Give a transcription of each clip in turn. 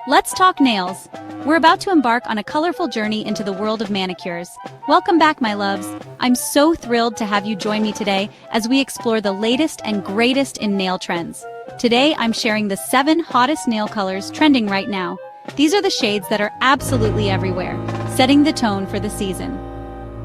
Let's talk nails. We're about to embark on a colorful journey into the world of manicures. Welcome back, my loves. I'm so thrilled to have you join me today as we explore the latest and greatest in nail trends. Today, I'm sharing the 7 hottest nail colors trending right now. These are the shades that are absolutely everywhere, setting the tone for the season.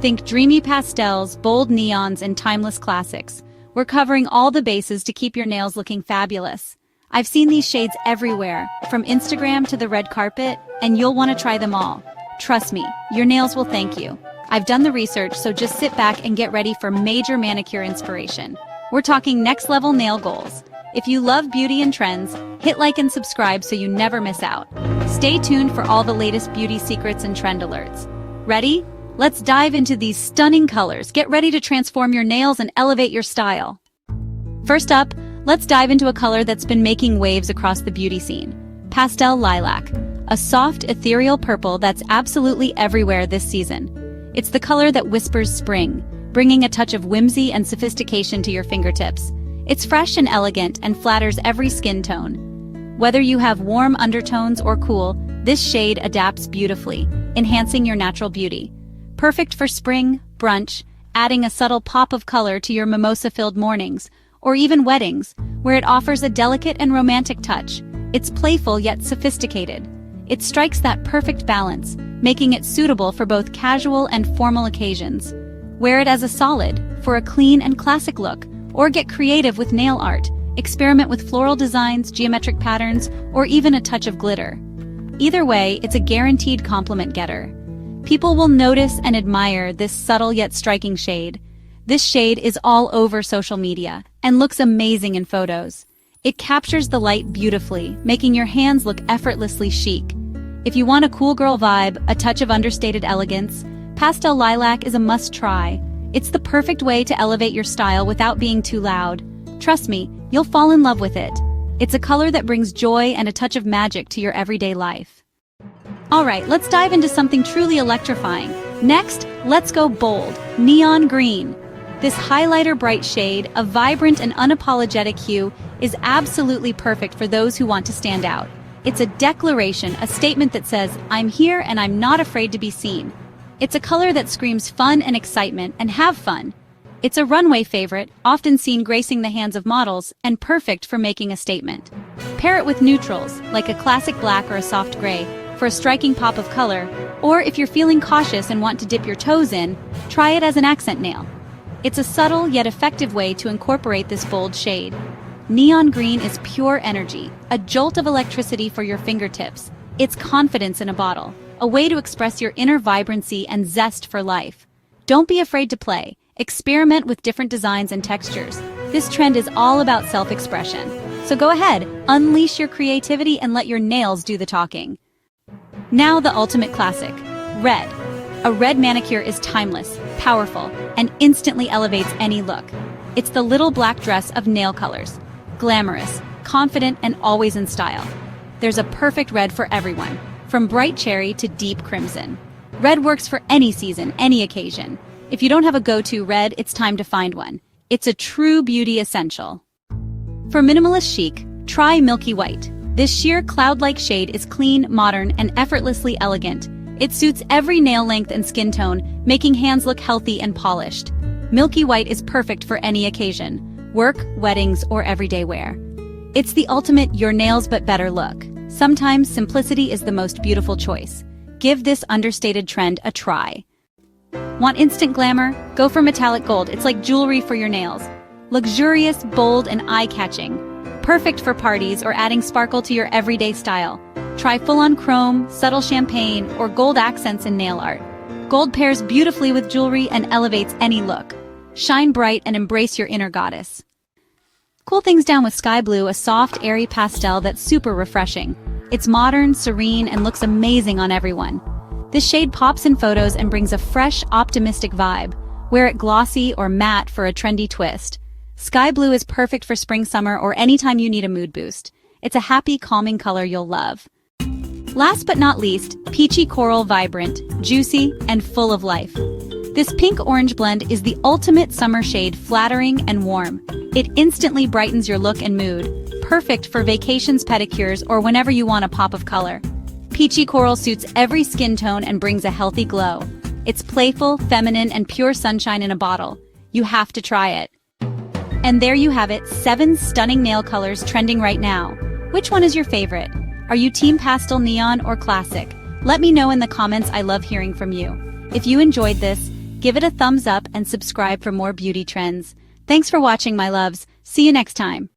Think dreamy pastels, bold neons, and timeless classics. We're covering all the bases to keep your nails looking fabulous. I've seen these shades everywhere, from Instagram to the red carpet, and you'll want to try them all. Trust me, your nails will thank you. I've done the research, so just sit back and get ready for major manicure inspiration. We're talking next-level nail goals. If you love beauty and trends, hit like and subscribe so you never miss out. Stay tuned for all the latest beauty secrets and trend alerts. Ready? Let's dive into these stunning colors. Get ready to transform your nails and elevate your style. First up, let's dive into a color that's been making waves across the beauty scene. Pastel lilac, a soft, ethereal purple that's absolutely everywhere this season. It's the color that whispers spring, bringing a touch of whimsy and sophistication to your fingertips. It's fresh and elegant and flatters every skin tone. Whether you have warm undertones or cool, this shade adapts beautifully, enhancing your natural beauty. Perfect for spring, brunch, adding a subtle pop of color to your mimosa-filled mornings, or even weddings, where it offers a delicate and romantic touch. It's playful yet sophisticated. It strikes that perfect balance, making it suitable for both casual and formal occasions. Wear it as a solid, for a clean and classic look, or get creative with nail art. Experiment with floral designs, geometric patterns, or even a touch of glitter. Either way, it's a guaranteed compliment getter. People will notice and admire this subtle yet striking shade. This shade is all over social media and looks amazing in photos. It captures the light beautifully, making your hands look effortlessly chic. If you want a cool girl vibe, a touch of understated elegance, pastel lilac is a must-try. It's the perfect way to elevate your style without being too loud. Trust me, you'll fall in love with it. It's a color that brings joy and a touch of magic to your everyday life. Alright, let's dive into something truly electrifying. Next, let's go bold, neon green. This highlighter bright shade, a vibrant and unapologetic hue, is absolutely perfect for those who want to stand out. It's a declaration, a statement that says, I'm here and I'm not afraid to be seen. It's a color that screams fun and excitement, and have fun. It's a runway favorite, often seen gracing the hands of models, and perfect for making a statement. Pair it with neutrals, like a classic black or a soft gray, for a striking pop of color, or if you're feeling cautious and want to dip your toes in, try it as an accent nail. It's a subtle yet effective way to incorporate this bold shade. Neon green is pure energy, a jolt of electricity for your fingertips. It's confidence in a bottle, a way to express your inner vibrancy and zest for life. Don't be afraid to play. Experiment with different designs and textures. This trend is all about self-expression. So go ahead, unleash your creativity and let your nails do the talking. Now the ultimate classic, red. A red manicure is timeless, powerful, and instantly elevates any look. It's the little black dress of nail colors. Glamorous, confident, and always in style. There's a perfect red for everyone, from bright cherry to deep crimson. Red works for any season, any occasion. If you don't have a go-to red, it's time to find one. It's a true beauty essential. For minimalist chic, try milky white. This sheer cloud-like shade is clean, modern, and effortlessly elegant. It suits every nail length and skin tone, making hands look healthy and polished. Milky white is perfect for any occasion, work, weddings, or everyday wear. It's the ultimate your nails but better look. Sometimes simplicity is the most beautiful choice. Give this understated trend a try. Want instant glamour? Go for metallic gold. It's like jewelry for your nails. Luxurious, bold, and eye-catching. Perfect for parties or adding sparkle to your everyday style. Try full-on chrome, subtle champagne, or gold accents in nail art. Gold pairs beautifully with jewelry and elevates any look. Shine bright and embrace your inner goddess. Cool things down with sky blue, a soft, airy pastel that's super refreshing. It's modern, serene, and looks amazing on everyone. This shade pops in photos and brings a fresh, optimistic vibe. Wear it glossy or matte for a trendy twist. Sky blue is perfect for spring, summer, or anytime you need a mood boost. It's a happy, calming color you'll love. Last but not least, peachy coral, vibrant, juicy, and full of life. This pink-orange blend is the ultimate summer shade, flattering and warm. It instantly brightens your look and mood, perfect for vacations, pedicures, or whenever you want a pop of color. Peachy coral suits every skin tone and brings a healthy glow. It's playful, feminine, and pure sunshine in a bottle. You have to try it. And there you have it, 7 stunning nail colors trending right now. Which one is your favorite? Are you team pastel, neon, or classic? Let me know in the comments. I love hearing from you. If you enjoyed this, give it a thumbs up and subscribe for more beauty trends. Thanks for watching, my loves. See you next time.